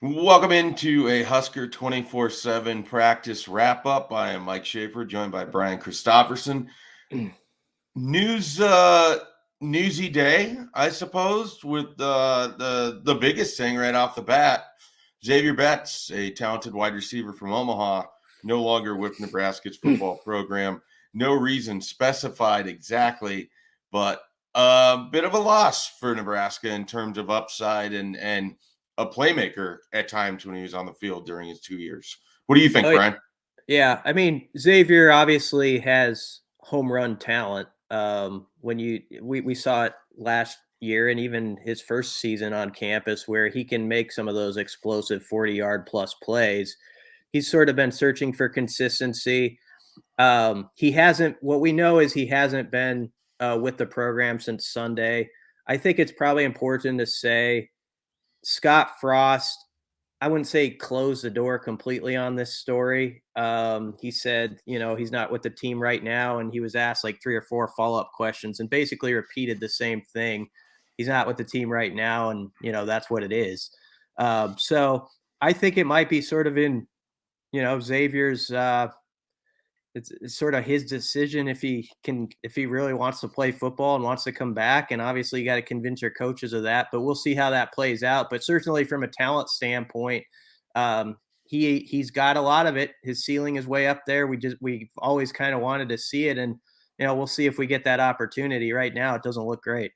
Welcome into a Husker 24/7 practice wrap up. I am Mike Schaefer, joined by Brian Christopherson. News, newsy day, I suppose, with the biggest thing right off the bat. Xavier Betts, a talented wide receiver from Omaha, no longer with Nebraska's football program. No reason specified exactly, but a bit of a loss for Nebraska in terms of upside and a playmaker at times when he was on the field during his 2 years. What do you think, Oh, Brian? yeah. I mean, Xavier obviously has home run talent. When we saw it last year and even his first season on campus where he can make some of those explosive 40-yard plus plays. He's sort of been searching for consistency. He hasn't what we know is he hasn't been with the program since Sunday. I think it's probably important to say Scott Frost, I wouldn't say close the door completely on this story. He said, he's not with the team right now, and he was asked like 3 or 4 follow-up questions and basically repeated the same thing. He's not with the team right now, and that's what it is. So I think it might be sort of in Xavier's it's sort of his decision if he really wants to play football and wants to come back, and obviously you got to convince your coaches of that, but we'll see how that plays out. But certainly from a talent standpoint, um, he's got a lot of it. His ceiling is way up there. We've always kind of wanted to see it, and we'll see if we get that opportunity. Right now it doesn't look great.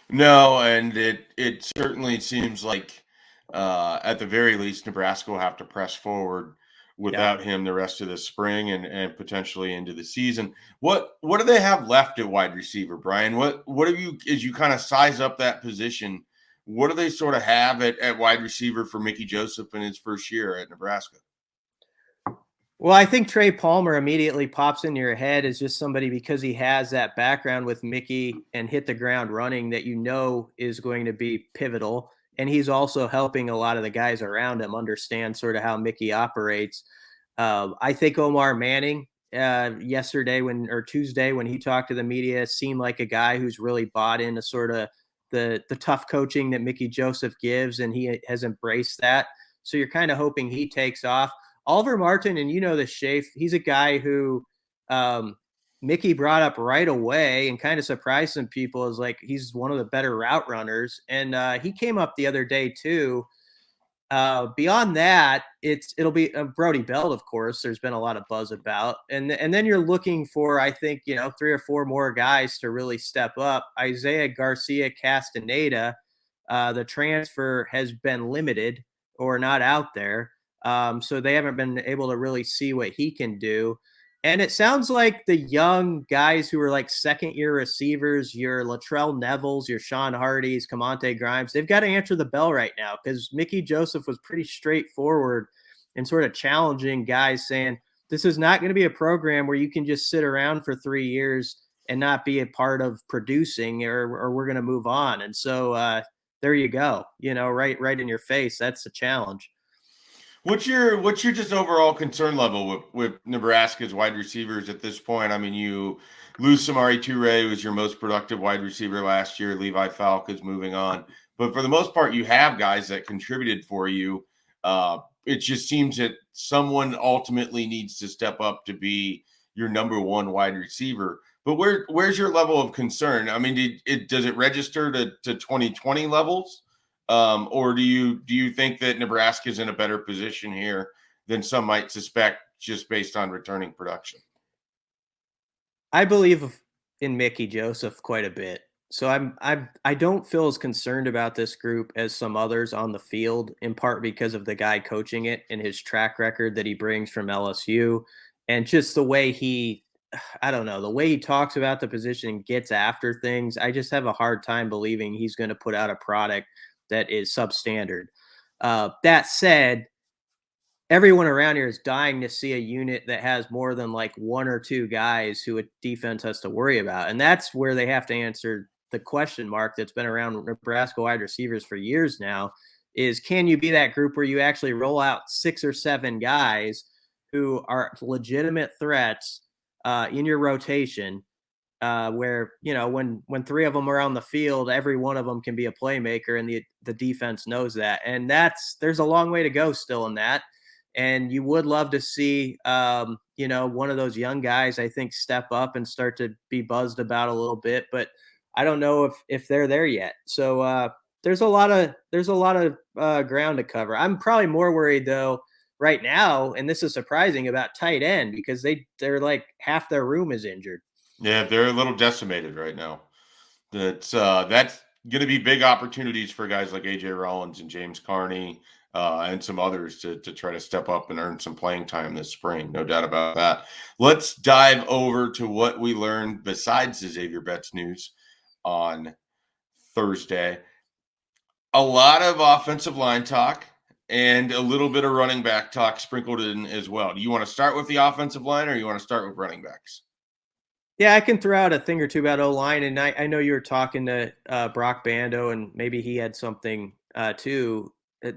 No, and it certainly seems like at the very least Nebraska will have to press forward Yeah. without him the rest of the spring and potentially into the season. What do they have left at wide receiver, Brian? What have you as you kind of size up that position? What do they sort of have at wide receiver for Mickey Joseph in his first year at Nebraska? Well, I think Trey Palmer immediately pops into your head as just somebody because he has that background with Mickey and hit the ground running that is going to be pivotal. And he's also helping a lot of the guys around him understand sort of how Mickey operates. I think Omar Manning yesterday or Tuesday when he talked to the media seemed like a guy who's really bought into sort of the tough coaching that Mickey Joseph gives, and he has embraced that. So you're kind of hoping he takes off. Oliver Martin, and the Shafe, he's a guy who um, Mickey brought up right away and kind of surprised some people as like he's one of the better route runners. And he came up the other day too. Beyond that, it'll be Brody Belt, of course. There's been a lot of buzz about, and then you're looking for, I think, 3 or 4 more guys to really step up. Isaiah Garcia Castaneda, the transfer has been limited or not out there, so they haven't been able to really see what he can do. And it sounds like the young guys who are like second year receivers, your Latrell Neville's, your Sean Hardy's, Camonte Grimes, they've got to answer the bell right now because Mickey Joseph was pretty straightforward and sort of challenging guys saying, this is not going to be a program where you can just sit around for 3 years and not be a part of producing or we're going to move on. And so there you go, right in your face. That's the challenge. What's your just overall concern level with Nebraska's wide receivers at this point? I mean, you lose Samari Toure, who was your most productive wide receiver last year. Levi Falk is moving on, but for the most part, you have guys that contributed for you. It just seems that someone ultimately needs to step up to be your number one wide receiver. But where's your level of concern? I mean, does it register to 2020 levels? Or do you think that Nebraska is in a better position here than some might suspect just based on returning production? I believe in Mickey Joseph quite a bit. So I don't feel as concerned about this group as some others on the field, in part because of the guy coaching it and his track record that he brings from LSU and just the way I don't know, the way he talks about the position and gets after things. I just have a hard time believing he's going to put out a product that is substandard. That said, everyone around here is dying to see a unit that has more than like 1 or 2 guys who a defense has to worry about. And that's where they have to answer the question mark that's been around Nebraska wide receivers for years now is, can you be that group where you actually roll out 6 or 7 guys who are legitimate threats in your rotation where, when three of them are on the field, every one of them can be a playmaker, and the defense knows that. And there's a long way to go still in that. And you would love to see, one of those young guys, I think, step up and start to be buzzed about a little bit. But I don't know if they're there yet. So there's a lot of ground to cover. I'm probably more worried though right now, and this is surprising, about tight end, because they're like half their room is injured. Yeah, they're a little decimated right now. That's going to be big opportunities for guys like AJ Rollins and James Carney and some others to try to step up and earn some playing time this spring. No doubt about that. Let's dive over to what we learned besides the Xavier Betts news on Thursday. A lot of offensive line talk and a little bit of running back talk sprinkled in as well. Do you want to start with the offensive line, or you want to start with running backs? Yeah, I can throw out a thing or two about O-line, and I know you were talking to Brock Bando, and maybe he had something too.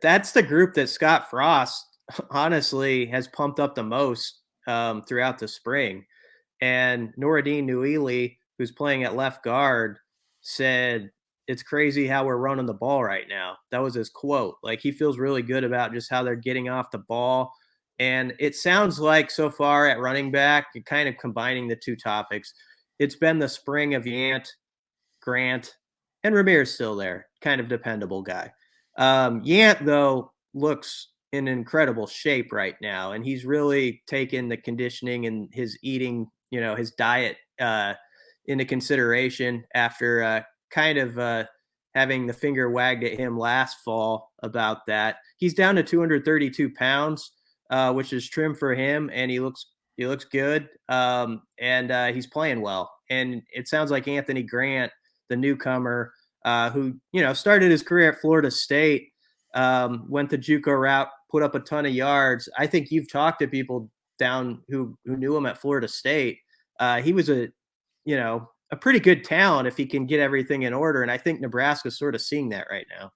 That's the group that Scott Frost honestly has pumped up the most throughout the spring. And Noureddin Nouili, who's playing at left guard, said, "It's crazy how we're running the ball right now." That was his quote. Like, he feels really good about just how they're getting off the ball. And it sounds like so far at running back, kind of combining the two topics, it's been the spring of Yant, Grant, and Ramirez still there. Kind of dependable guy. Yant, though, looks in incredible shape right now, and he's really taken the conditioning and his eating, his diet into consideration after having the finger wagged at him last fall about that. He's down to 232 pounds, which is trim for him, and he looks good, and he's playing well. And it sounds like Anthony Grant, the newcomer, who started his career at Florida State, went the JUCO route, put up a ton of yards. I think you've talked to people down who knew him at Florida State. He was a pretty good talent if he can get everything in order. And I think Nebraska's sort of seeing that right now.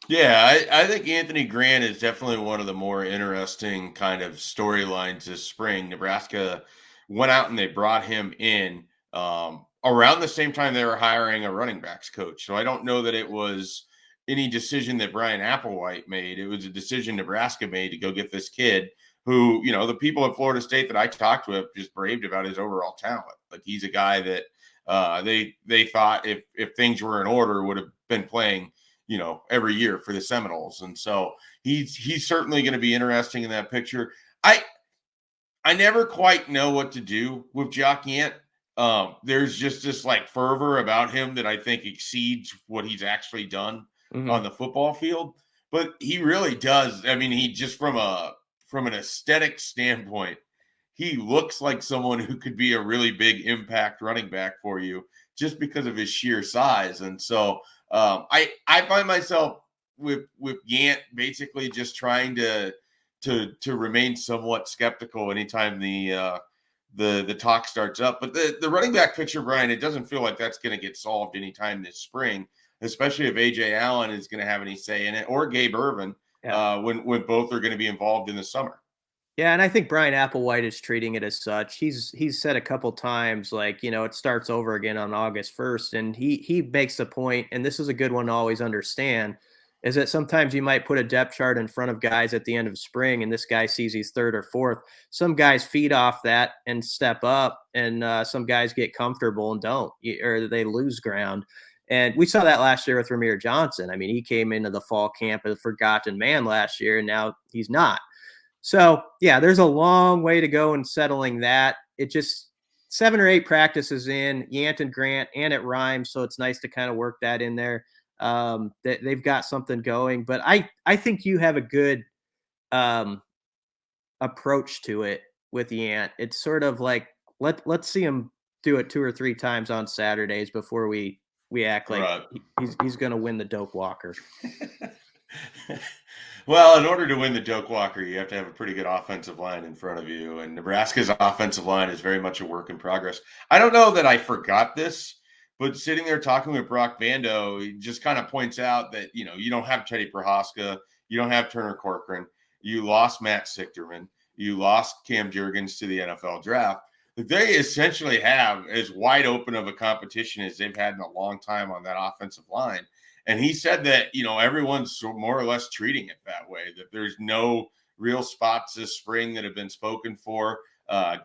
Yeah, I think Anthony Grant is definitely one of the more interesting kind of storylines this spring. Nebraska went out and they brought him in around the same time they were hiring a running backs coach. So I don't know that it was any decision that Brian Applewhite made. It was a decision Nebraska made to go get this kid who, the people at Florida State that I talked with just raved about his overall talent. Like, he's a guy that they thought if things were in order would have been playing every year for the Seminoles. And so he's certainly going to be interesting in that picture. I never quite know what to do with Jock Yant. There's just this like fervor about him that I think exceeds what he's actually done on the football field. But he really does. I mean, he just from an aesthetic standpoint, he looks like someone who could be a really big impact running back for you just because of his sheer size. And so I find myself with Yant basically just trying to remain somewhat skeptical anytime the talk starts up. But the running back picture, Brian, it doesn't feel like that's going to get solved anytime this spring, especially if AJ Allen is going to have any say in it, or Gabe Ervin, when both are going to be involved in the summer. Yeah, and I think Brian Applewhite is treating it as such. He's said a couple times, like, it starts over again on August 1st. And he makes the point, and this is a good one to always understand, is that sometimes you might put a depth chart in front of guys at the end of spring, and this guy sees he's third or fourth. Some guys feed off that and step up, and some guys get comfortable and don't, or they lose ground. And we saw that last year with Zavier Johnson. I mean, he came into the fall camp as a forgotten man last year, and now he's not. So, yeah, there's a long way to go in settling that. It just 7 or 8 practices in, Yant and Grant, and it rhymes, so it's nice to kind of work that in there. They've got something going. But I think you have a good approach to it with Yant. It's sort of like, let's see him do it 2 or 3 times on Saturdays before we act like he's going to win the Doak Walker. Well, in order to win the Doak Walker, you have to have a pretty good offensive line in front of you. And Nebraska's offensive line is very much a work in progress. I don't know that I forgot this, but sitting there talking with Brock Bando, he just kind of points out that, you don't have Teddy Prohaska, you don't have Turner Corcoran, you lost Matt Sichterman, you lost Cam Jurgens to the NFL draft. They essentially have as wide open of a competition as they've had in a long time on that offensive line. And he said that, everyone's more or less treating it that way, that there's no real spots this spring that have been spoken for.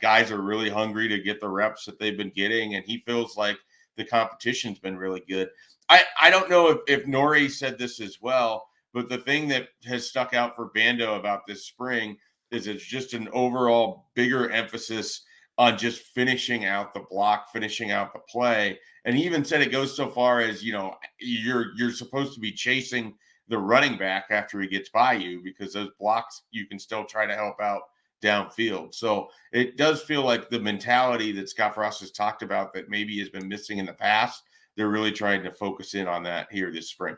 Guys are really hungry to get the reps that they've been getting, and he feels like the competition's been really good. I don't know if Nori said this as well, but the thing that has stuck out for Bando about this spring is it's just an overall bigger emphasis on just finishing out the block, finishing out the play. And he even said it goes so far as, you're supposed to be chasing the running back after he gets by you, because those blocks you can still try to help out downfield. So it does feel like the mentality that Scott Frost has talked about that maybe has been missing in the past, they're really trying to focus in on that here this spring.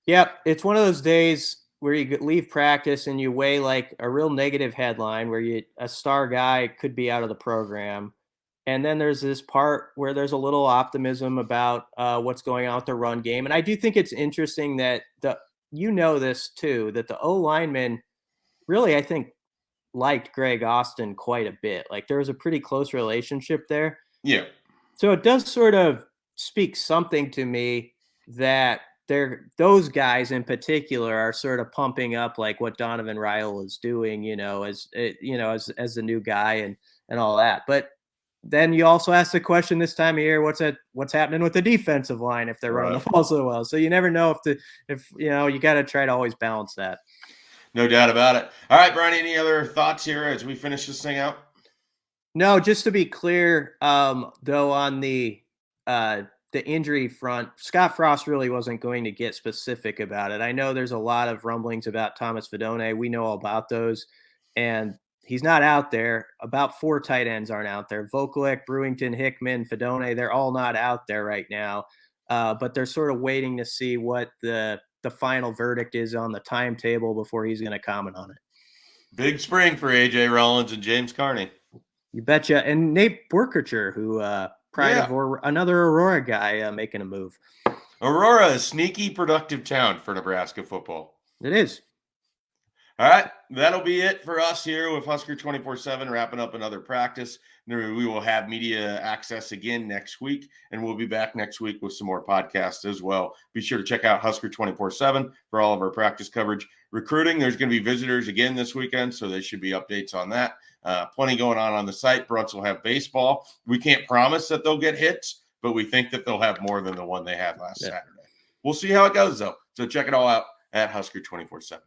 Yep, it's one of those days where you leave practice and you weigh like a real negative headline where a star guy could be out of the program. And then there's this part where there's a little optimism about what's going on with the run game. And I do think it's interesting that this too, that the O linemen really, I think, liked Greg Austin quite a bit. Like there was a pretty close relationship there. Yeah. So it does sort of speak something to me that those guys in particular are sort of pumping up like what Donovan Ryle is doing, as the new guy and all that. But then you also ask the question this time of year, what's happening with the defensive line if they're running the ball so well? So you never know if you got to try to always balance that. No doubt about it. All right, Brian, any other thoughts here as we finish this thing out? No, just to be clear, though, on the injury front, Scott Frost really wasn't going to get specific about it. I know there's a lot of rumblings about Thomas Fidone. We know all about those, and he's not out there. About 4 tight ends aren't out there. Vokalek, Brewington, Hickman, Fidone, they're all not out there right now, but they're sort of waiting to see what the final verdict is on the timetable before he's going to comment on it. Big spring for A.J. Rollins and James Carney. You betcha. And Nate Borkercher, who pride of another Aurora guy making a move. Aurora, a sneaky, productive town for Nebraska football. It is. All right, that'll be it for us here with Husker247, wrapping up another practice. We will have media access again next week, and we'll be back next week with some more podcasts as well. Be sure to check out Husker247 for all of our practice coverage. Recruiting, there's going to be visitors again this weekend, so there should be updates on that. Plenty going on the site. Brunts will have baseball. We can't promise that they'll get hits, but we think that they'll have more than the one they had last Saturday. We'll see how it goes, though. So check it all out at Husker247.